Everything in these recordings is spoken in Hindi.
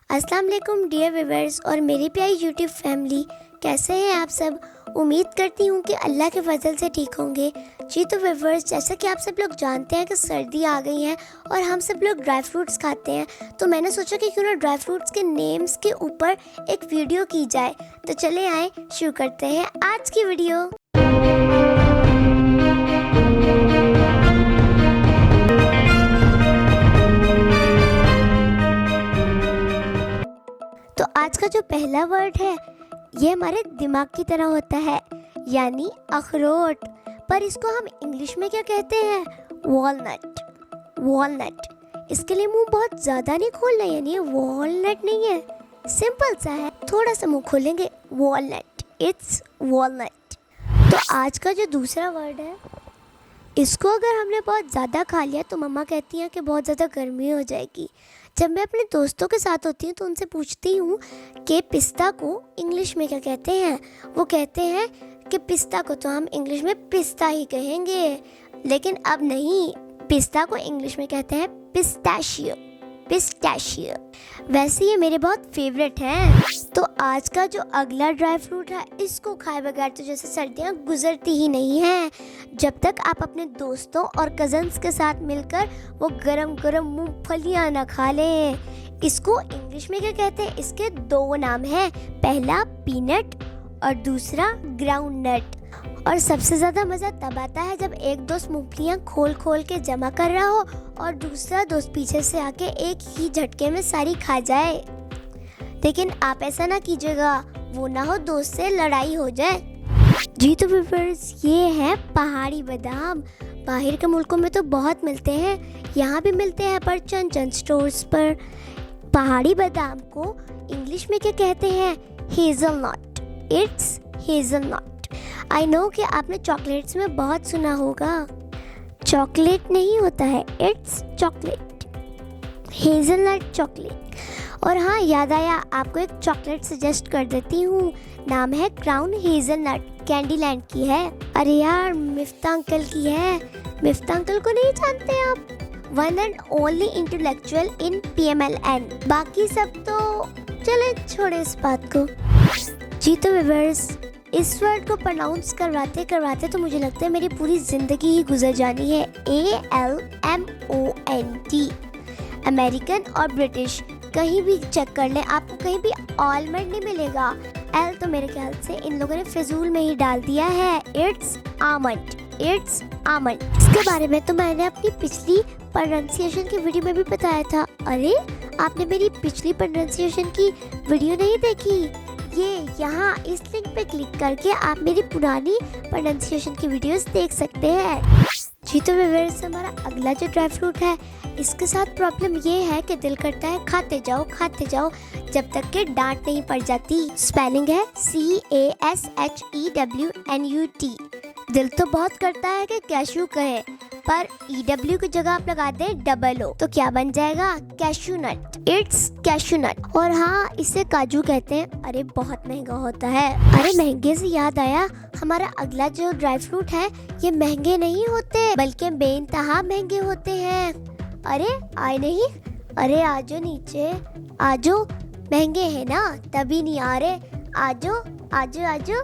अस्सलाम वालेकुम डियर व्यूअर्स और मेरी प्यारी यूट्यूब फैमिली, कैसे हैं आप सब। उम्मीद करती हूँ कि अल्लाह के फजल से ठीक होंगे। जी तो व्यूअर्स, जैसा कि आप सब लोग जानते हैं कि सर्दी आ गई है और हम सब लोग ड्राई फ्रूट्स खाते हैं, तो मैंने सोचा कि क्यों ना ड्राई फ्रूट्स के नेम्स के ऊपर एक वीडियो की जाए। तो चले आए शुरू करते हैं आज की वीडियो। तो आज का जो पहला वर्ड है ये हमारे दिमाग की तरह होता है, यानी अखरोट। पर इसको हम इंग्लिश में क्या कहते हैं? वॉलनट। वॉलनट। इसके लिए मुंह बहुत ज़्यादा नहीं खोलना, यानी ये वॉलनट नहीं है, सिंपल सा है। थोड़ा सा मुंह खोलेंगे, वॉलनट, इट्स वॉलनट। तो आज का जो दूसरा वर्ड है, इसको अगर हमने बहुत ज़्यादा खा लिया तो मम्मा कहती हैं कि बहुत ज़्यादा गर्मी हो जाएगी। जब मैं अपने दोस्तों के साथ होती हूँ तो उनसे पूछती हूँ कि पिस्ता को इंग्लिश में क्या कहते हैं। वो कहते हैं कि पिस्ता को तो हम इंग्लिश में पिस्ता ही कहेंगे, लेकिन अब नहीं, पिस्ता को इंग्लिश में कहते हैं पिस्ताशियो। पिस्ताशियो। वैसे ये मेरे बहुत फेवरेट हैं। तो आज का जो अगला ड्राई फ्रूट है, इसको खाए बगैर तो जैसे सर्दियाँ गुजरती ही नहीं हैं। जब तक आप अपने दोस्तों और कजन्स के साथ मिलकर वो गरम गरम मूंगफलियाँ ना खा लें। इसको इंग्लिश में क्या कहते हैं? इसके दो नाम हैं, पहला पीनट और दूसरा ग्राउंड नट। और सबसे ज़्यादा मज़ा तब आता है जब एक दोस्त मूंगफलियाँ खोल खोल के जमा कर रहा हो और दूसरा दोस्त पीछे से आके एक ही झटके में सारी खा जाए। लेकिन आप ऐसा ना कीजिएगा, वो ना हो दोस्त से लड़ाई हो जाए। जी तो व्यूअर्स, ये है पहाड़ी बादाम। बाहर के मुल्कों में तो बहुत मिलते हैं, यहाँ भी मिलते हैं पर चंद चंद स्टोर्स पर। पहाड़ी बादाम को इंग्लिश में क्या कहते हैं? Hazelnut. It's hazelnut. I know कि आपने चॉकलेट्स में बहुत सुना होगा, चॉकलेट नहीं होता है, इट्स चॉकलेट, हेज़लनट चॉकलेट। और हाँ, याद आया, आपको एक चॉकलेट सजेस्ट कर देती हूँ, नाम है क्राउन हेज़लनट, कैंडीलैंड की है। अरे यार, मिफ्ता अंकल की है। मिफ्ता अंकल को नहीं जानते आप? One and only intellectual in PMLN। बाकी सब तो चले छोड़े इस बात को। जी तो व्यूअर्स, इस वर्ड को प्रोनाउंस करवाते करवाते तो मुझे लगता है मेरी पूरी ज़िंदगी ही गुजर जानी है। ALMONT। अमेरिकन और ब्रिटिश कहीं भी चेक कर लें, आपको कहीं भी आलमंड नहीं मिलेगा। एल तो मेरे ख्याल से इन लोगों ने फिजूल में ही डाल दिया है, इट्स आमंड। It's almond. इसके बारे में तो मैंने अपनी पिछली प्रोनाउंसिएशन की वीडियो में भी बताया था। अरे, आपने मेरी पिछली प्रोनाउंसिएशन की वीडियो नहीं देखी? ये यहाँ इस लिंक पे क्लिक करके आप मेरी पुरानी प्रोनाउंसिएशन की वीडियोस देख सकते हैं। जी तो व्यूअर्स, हमारा अगला जो ड्राई फ्रूट है, इसके साथ प्रॉब्लम ये है कि दिल करता है खाते जाओ जब तक के डांट नहीं पड़ जाती। स्पेलिंग है CASHEWNUT। दिल तो बहुत करता है कि कैशू कहे, पर EW की जगह आप लगा दें DOO तो क्या बन जाएगा? Cashew nut. It's cashew nut. और हाँ, इसे काजू कहते हैं। अरे बहुत महंगा होता है। अरे महंगे से याद आया, हमारा अगला जो ड्राई फ्रूट है, ये महंगे नहीं होते बल्कि बेइंतहा महंगे होते हैं। अरे आए नहीं? अरे आजो नीचे, आजो। महंगे हैं ना, तभी नहीं आ रहे। आजो आजो आजो,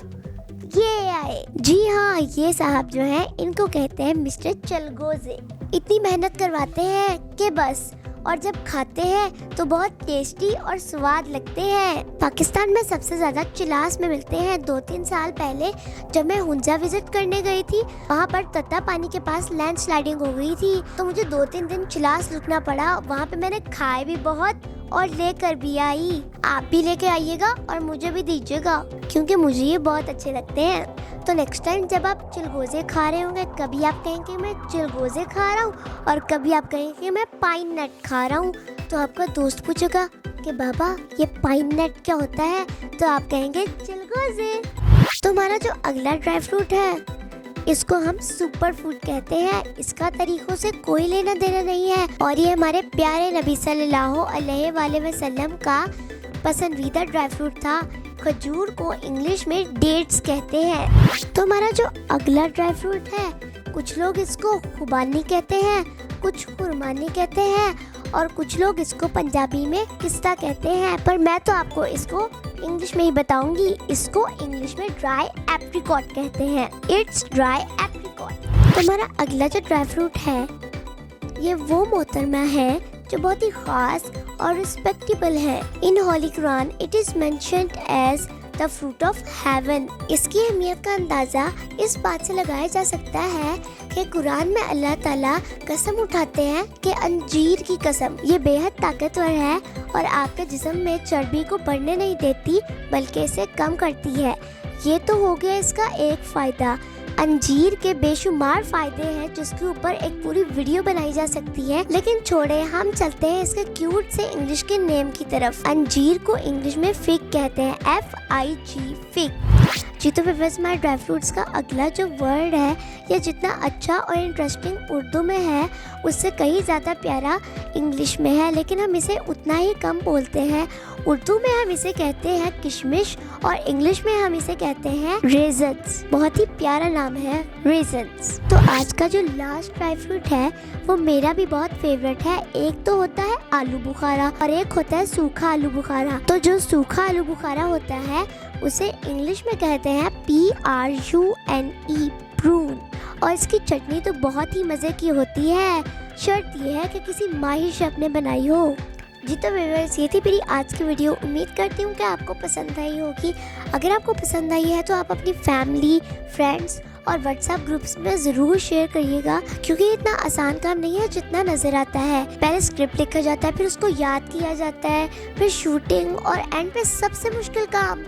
ये आए। जी हाँ, ये साहब जो हैं, इनको कहते हैं मिस्टर चलगोजे। इतनी मेहनत करवाते हैं कि बस, और जब खाते हैं तो बहुत टेस्टी और स्वाद लगते हैं। पाकिस्तान में सबसे ज़्यादा चिलास में मिलते हैं। 2-3 साल पहले जब मैं हुंजा विजिट करने गई थी, वहाँ पर तत्ता पानी के पास लैंडस्लाइडिंग हो गई थी, तो मुझे 2-3 दिन चिलास रुकना पड़ा। वहाँ पे मैंने खाए भी बहुत और लेकर भी आई। आप भी लेके आइएगा और मुझे भी दीजिएगा, क्योंकि मुझे ये बहुत अच्छे लगते हैं। तो नेक्स्ट टाइम जब आप चिलगोजे खा रहे होंगे, कभी आप कहेंगे मैं चिलगोजे खा रहा हूँ और कभी आप कहेंगे मैं पाइन नट खा रहा हूँ, तो आपका दोस्त पूछेगा कि बाबा ये पाइन नट क्या होता है, तो आप कहेंगे चिलगोजे। तो हमारा जो अगला ड्राई फ्रूट है, इसको हम सुपर फूड कहते हैं। इसका तरीकों से कोई लेना देना नहीं है, और ये हमारे प्यारे नबी सल्लल्लाहु अलैहि वसल्लम का पसंदीदा ड्राई फ्रूट था। खजूर को इंग्लिश में डेट्स कहते हैं। तो हमारा जो अगला ड्राई फ्रूट है, कुछ लोग इसको खुबानी कहते हैं, कुछ खुरमानी कहते हैं, और कुछ लोग इसको पंजाबी में किस्ता कहते हैं, पर मैं तो आपको इसको इंग्लिश में ही बताऊंगी। इसको इंग्लिश में ड्राई एप्रिकॉट कहते हैं। It's dry apricot. तो हमारा अगला जो ड्राई फ्रूट है ये वो मोहतरमा है जो बहुत ही खास और रिस्पेक्टेबल है। In holy Quran it is mentioned as the fruit of heaven. इसकी अहमियत का अंदाज़ा इस बात से लगाया जा सकता है कि कुरान में अल्लाह ताला कसम उठाते हैं कि अंजीर की कसम, ये बेहद ताकतवर है और आपके जिस्म में चर्बी को बढ़ने नहीं देती बल्कि इसे कम करती है। ये तो हो गया इसका एक फ़ायदा। अंजीर के बेशुमार फायदे हैं जिसके ऊपर एक पूरी वीडियो बनाई जा सकती है, लेकिन छोड़े, हम चलते हैं इसके क्यूट से इंग्लिश के नेम की तरफ। अंजीर को इंग्लिश में फिग कहते हैं, FIG फिग। जी तो व्यूअर्स, हमारे ड्राई फ्रूट्स का अगला जो वर्ड है ये जितना अच्छा और इंटरेस्टिंग उर्दू में है उससे कहीं ज़्यादा प्यारा इंग्लिश में है, लेकिन हम इसे उतना ही कम बोलते हैं। उर्दू में हम इसे कहते हैं किशमिश और इंग्लिश में हम इसे कहते हैं रेजन्स। बहुत ही प्यारा नाम है, रेजन्स। तो आज का जो लास्ट ड्राई फ्रूट है वो मेरा भी बहुत फेवरेट है। एक तो होता है आलू बुखारा और एक होता है सूखा आलू बुखारा। तो जो सूखा आलू बुखारा होता है उसे इंग्लिश में कहते हैं PRUNE, प्रून। और इसकी चटनी तो बहुत ही मज़े की होती है, शर्त ये है कि किसी माहिर शेफ ने बनाई हो। जी तो व्यूअर्स, ये थी मेरी आज की वीडियो। उम्मीद करती हूँ कि आपको पसंद आई होगी। अगर आपको पसंद आई है तो आप अपनी फैमिली, फ्रेंड्स और व्हाट्सएप ग्रुप्स में ज़रूर शेयर करिएगा, क्योंकि इतना आसान काम नहीं है जितना नज़र आता है। पहले स्क्रिप्ट लिखा जाता है, फिर उसको याद किया जाता है, फिर शूटिंग और एंड पे सबसे मुश्किल काम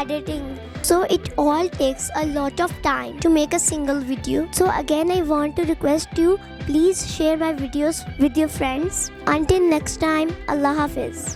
editing. So it all takes a lot of time to make a single video. So again I want to request you, please share my videos with your friends. Until next time, Allah Hafiz.